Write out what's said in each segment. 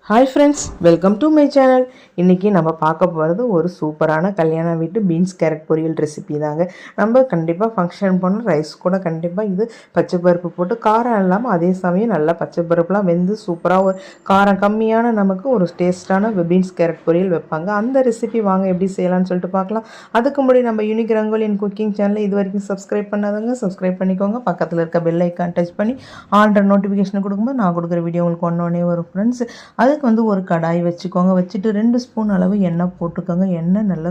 Hi friends, welcome to my channel. இன்றைக்கி நம்ம பார்க்க போகிறது ஒரு சூப்பரான கல்யாண வீட்டு பீன்ஸ் கேரட் பொரியல் ரெசிபி தாங்க. நம்ம கண்டிப்பாக ஃபங்க்ஷன் பண்ணணும், ரைஸ் கூட கண்டிப்பாக இது பச்சை பருப்பு போட்டு காரம் இல்லாமல் அதே சமயம் நல்லா பச்சை பருப்புலாம் வெந்து சூப்பராக ஒரு காரம் கம்மியான நமக்கு ஒரு டேஸ்ட்டான பீன்ஸ் கேரட் பொரியல் வைப்பாங்க. அந்த ரெசிபி வாங்க எப்படி செய்யலாம்னு சொல்லிட்டு பார்க்கலாம். அதுக்கு முன்னாடி நம்ம யூனிக் ரங்கோலியன் குக்கிங் சேனலை இது வரைக்கும் சப்ஸ்கிரைப் பண்ணாதவங்க சப்ஸ்கிரைப் பண்ணிக்கோங்க. பக்கத்தில் இருக்க பெல் ஐக்கான் டச் பண்ணி ஆல்ரெடி நோட்டிஃபிகேஷன் கொடுக்கும்போது நான் கொடுக்குற வீடியோ உங்களுக்கு ஒன்றே வரும் ஃப்ரெண்ட்ஸ். அதுக்கு ஒரு கடாய் வச்சுக்கோங்க. வச்சுட்டு 2 ஸ்பூன் அளவு எண்ணெய் போட்டுக்கோங்க. எண்ணெய் நல்லா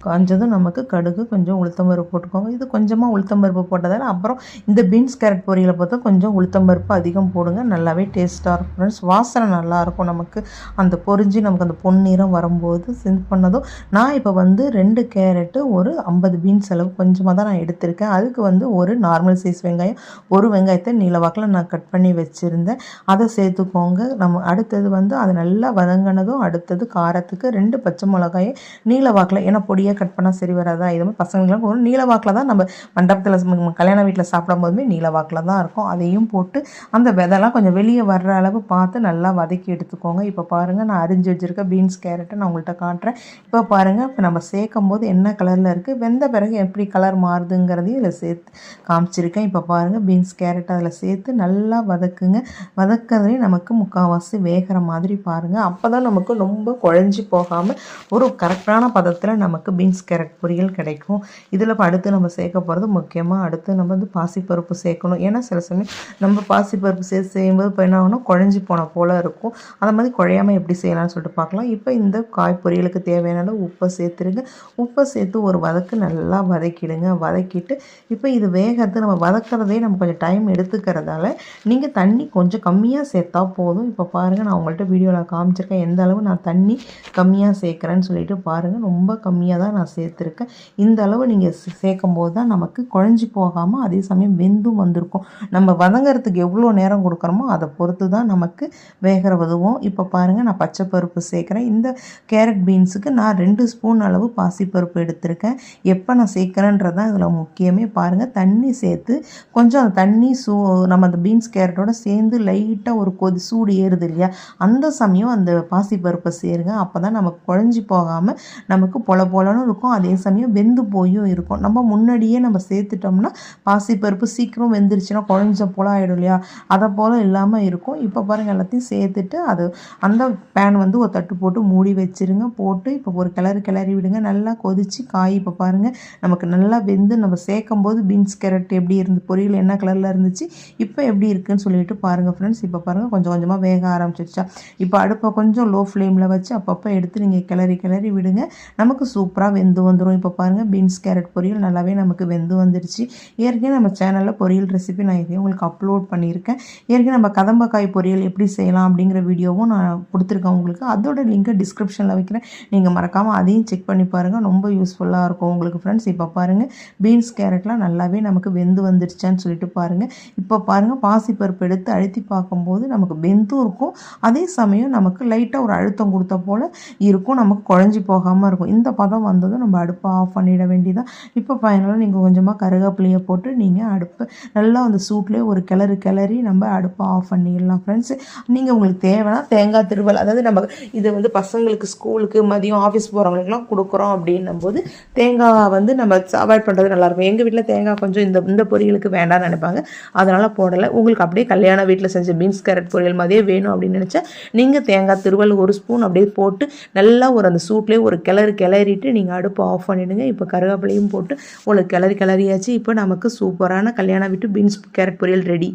காஞ்சதும் நமக்கு கடுகு கொஞ்சம் உளுத்தம்பருப்பு போட்டுக்கோங்க. இது கொஞ்சமாக உளுத்தம்பருப்பு போட்டதால் அப்புறம் இந்த பீன்ஸ் கேரட் பொரியலை பார்த்தா கொஞ்சம் உளுத்தம்பருப்பு அதிகம் போடுங்க. நல்லாவே டேஸ்ட்டாக இருக்கும் ஃப்ரெண்ட்ஸ். வாசனை நல்லாயிருக்கும் நமக்கு. அந்த பொரிஞ்சு நமக்கு அந்த பொன்னிறம் வரும்போது சென்ட் பண்ணதும் நான் இப்போ 2 கேரட்டு ஒரு 50 பீன்ஸ் அளவு கொஞ்சமாக தான் நான் எடுத்திருக்கேன். அதுக்கு ஒரு நார்மல் சைஸ் வெங்காயம், ஒரு வெங்காயத்தை நீளவாக்கில் நான் கட் பண்ணி வச்சுருந்தேன். அதை சேர்த்துக்கோங்க. நம்ம அடுத்தது அது நல்லா வதங்கினதும் அடுத்தது காரத்துக்கு 2 பச்சை மிளகாயை நீளவாக்கில், ஏன்னா பொடியாக கட் பண்ணால் சரி வராதா, இது மாதிரி பசங்களுக்குலாம் ஒரு நீளவாக்கில் தான் நம்ம மண்டபத்தில் கல்யாண வீட்டில் சாப்பிடும் போதுமே நீளவாக்கில் தான் இருக்கும். அதையும் போட்டு அந்த விதைலாம் கொஞ்சம் வெளியே வர்ற அளவு பார்த்து நல்லா வதக்கி எடுத்துக்கோங்க. இப்போ பாருங்கள், நான் அரிஞ்சு வச்சுருக்க பீன்ஸ் கேரட்டை நான் உங்கள்கிட்ட காட்டுறேன். இப்போ பாருங்கள், இப்போ நம்ம சேர்க்கும் போது என்ன கலரில் இருக்குது, வெந்த பிறகு எப்படி கலர் மாறுதுங்கிறதையும் இதில் சேர்த்து காமிச்சிருக்கேன். இப்போ பாருங்கள், பீன்ஸ் கேரட் அதில் சேர்த்து நல்லா வதக்குங்க. வதக்கிறதுலேயும் நமக்கு முக்கால்வாசி வேகிற மாதிரி பாருங்கள். அப்போ தான் நமக்கு ரொம்ப குழஞ்சி போகாமல் ஒரு கரெக்டான பதத்தில் நமக்கு பீன்ஸ் கேரட் பொரியல் கிடைக்கும். இதில் அடுத்து நம்ம சேர்க்க போகிறது முக்கியமாக அடுத்து நம்ம பாசிப்பருப்பு சேர்க்கணும். ஏன்னா சில சமயம் நம்ம பாசிப்பருப்பு செய்யும்போது இப்போ என்ன ஆகணும், குழஞ்சி போன போல் இருக்கும். அந்த மாதிரி குழையாமல் எப்படி செய்யலாம்னு சொல்லிட்டு பார்க்கலாம். இப்போ இந்த காய் பொரியலுக்கு தேவையான உப்பை சேர்த்துருங்க. உப்பை சேர்த்து ஒரு வதக்கு நல்லா வதக்கிடுங்க. வதக்கிட்டு இப்போ இது வேகிறது, நம்ம வதக்கிறதே நம்ம கொஞ்சம் டைம் எடுத்துக்கிறதால நீங்கள் தண்ணி கொஞ்சம் கம்மியாக சேர்த்தா போதும். இப்போ பாருங்கள், நான் உங்கள்கிட்ட வீடியோவில் காமிச்சிருக்கேன் எந்த அளவு நான் தண்ணி கம்மியாக சேர்க்குறேன்னு சொல்லிட்டு பாருங்கள். ரொம்ப கம்மியாக தான் நான் சேர்த்துருக்கேன். இந்த அளவு நீங்கள் சேர்க்கும் போது தான் நமக்கு குழஞ்சி போகாமல் அதே சமயம் வெந்தும் வந்திருக்கும். நம்ம வதங்கிறதுக்கு எவ்வளோ நேரம் கொடுக்குறோமோ அதை பொறுத்து தான் நமக்கு வேகிற உதவும். இப்போ பாருங்கள், நான் பச்சை பருப்பு சேர்க்குறேன். இந்த கேரட் பீன்ஸுக்கு நான் 2 ஸ்பூன் அளவு பாசிப்பருப்பு எடுத்திருக்கேன். எப்போ நான் சேர்க்குறேன்றதான் இதில் முக்கியமே. பாருங்கள், தண்ணி சேர்த்து கொஞ்சம் அந்த தண்ணி நம்ம அந்த பீன்ஸ் கேரட்டோட சேர்ந்து லைட்டாக ஒரு சூடு ஏறுது இல்லையா, அந்த சமயம் அந்த பாசிப்பருப்பை சேருங்க. அப்போ தான் நமக்கு குழஞ்சி போகாமல் நமக்கு பொலன்னு இருக்கும். அதே சமயம் வெந்து போயும் இருக்கும். நம்ம முன்னாடியே நம்ம சேர்த்துட்டோம்னா பாசிப்பருப்பு சீக்கிரம் வெந்துருச்சுன்னா குழஞ்ச போல் ஆகிடும் இல்லையா, அதை போல் இல்லாமல் இருக்கும். இப்போ பாருங்கள், எல்லாத்தையும் சேர்த்துட்டு அது அந்த பேன் ஒரு தட்டு போட்டு மூடி வச்சுருங்க. போட்டு இப்போ ஒரு கிளறி விடுங்க. நல்லா கொதித்து காய் இப்போ பாருங்கள் நமக்கு நல்லா வெந்து நம்ம சேர்க்கும் போது பீன்ஸ் கேரட் எப்படி இருந்து பொரியல் என்ன கலரில் இருந்துச்சு, இப்போ எப்படி இருக்குதுன்னு சொல்லிட்டு பாருங்கள் ஃப்ரெண்ட்ஸ். இப்போ பாருங்கள், கொஞ்சம் கொஞ்சமாக வேக ஆரம்பிச்சிருச்சா. இப்போ அடுப்பை கொஞ்சம் லோ ஃப்ளேமில் வச்சு அப்பப்போ எடுத்து நீங்கள் கிளறி விடுங்க. நமக்கு சூப்பராக வெந்து வந்துடும். இப்போ பாருங்கள், பீன்ஸ் கேரட் பொரியல் நல்லாவே நமக்கு வெந்து வந்துருச்சு. ஏற்கனவே நம்ம சேனலில் பொரியல் ரெசிபி நான் இதையும் உங்களுக்கு அப்லோட் பண்ணியிருக்கேன். ஏற்கனவே நம்ம கதம்பக்காய் பொரியல் எப்படி செய்யலாம் அப்படிங்கிற வீடியோவும் நான் கொடுத்துருக்கேன் உங்களுக்கு. அதோட லிங்கை டிஸ்கிரிப்ஷனில் வைக்கிறேன். நீங்கள் மறக்காமல் அதையும் செக் பண்ணி பாருங்கள். ரொம்ப யூஸ்ஃபுல்லாக இருக்கும் உங்களுக்கு ஃப்ரெண்ட்ஸ். இப்போ பாருங்கள், பீன்ஸ் கேரட்லாம் நல்லாவே நமக்கு வெந்து வந்துருச்சான்னு சொல்லிட்டு பாருங்கள். இப்போ பாருங்கள், பாசிப்பருப்பு எடுத்து அழுத்தி பார்க்கும்போது நமக்கு வெந்தும் இருக்கும். அதே சமயம் நமக்கு லைட்டாக ஒரு அழுத்தம் கொடுத்த போல் இருக்கும். நமக்கு குழஞ்சி போகாமல் இருக்கும். இந்த பதம் வந்ததும் நம்ம அடுப்பை ஆஃப் பண்ணிட வேண்டியதான். இப்போ ஃபைனலாக நீங்கள் கொஞ்சமாக கருவேப்பிலையை போட்டு நீங்கள் அடுப்பை நல்லா அந்த சூட்லேயே ஒரு கிளறி நம்ம அடுப்பை ஆஃப் பண்ணிடலாம் ஃப்ரெண்ட்ஸ். நீங்கள் உங்களுக்கு தேவைன்னா தேங்காய் திருவல், அதாவது நம்ம இது பசங்களுக்கு ஸ்கூலுக்கு மதியம் ஆஃபீஸ் போகிறவங்களுக்குலாம் கொடுக்குறோம் அப்படின்னும் போது தேங்காய் நம்ம அவாய்ட் பண்ணுறது நல்லாயிருக்கும். எங்கள் வீட்டில் தேங்காய் கொஞ்சம் இந்த பொரியலுக்கு வேண்டாம்னு நினைப்பாங்க, அதனால் போடலை. உங்களுக்கு அப்படியே கல்யாண வீட்டில் செஞ்ச பீன்ஸ் கேரட் பொரியல் மாதிரியே வேணும் அப்படின்னு நினச்சா நீங்கள் தேங்காய் திருவல் 1 ஸ்பூன் அப்படியே போட்டு நல்லா அந்த சூட்லேயே ஒரு கிளறிட்டு நீங்கள் அடுப்பு ஆஃப் பண்ணிவிடுங்க. இப்போ கருவேப்பிலையும் போட்டு உங்களுக்கு கிளறியாச்சு. இப்போ நமக்கு சூப்பரான கல்யாண வீட்டு பீன்ஸ் கேரட் பொரியல் ரெடி.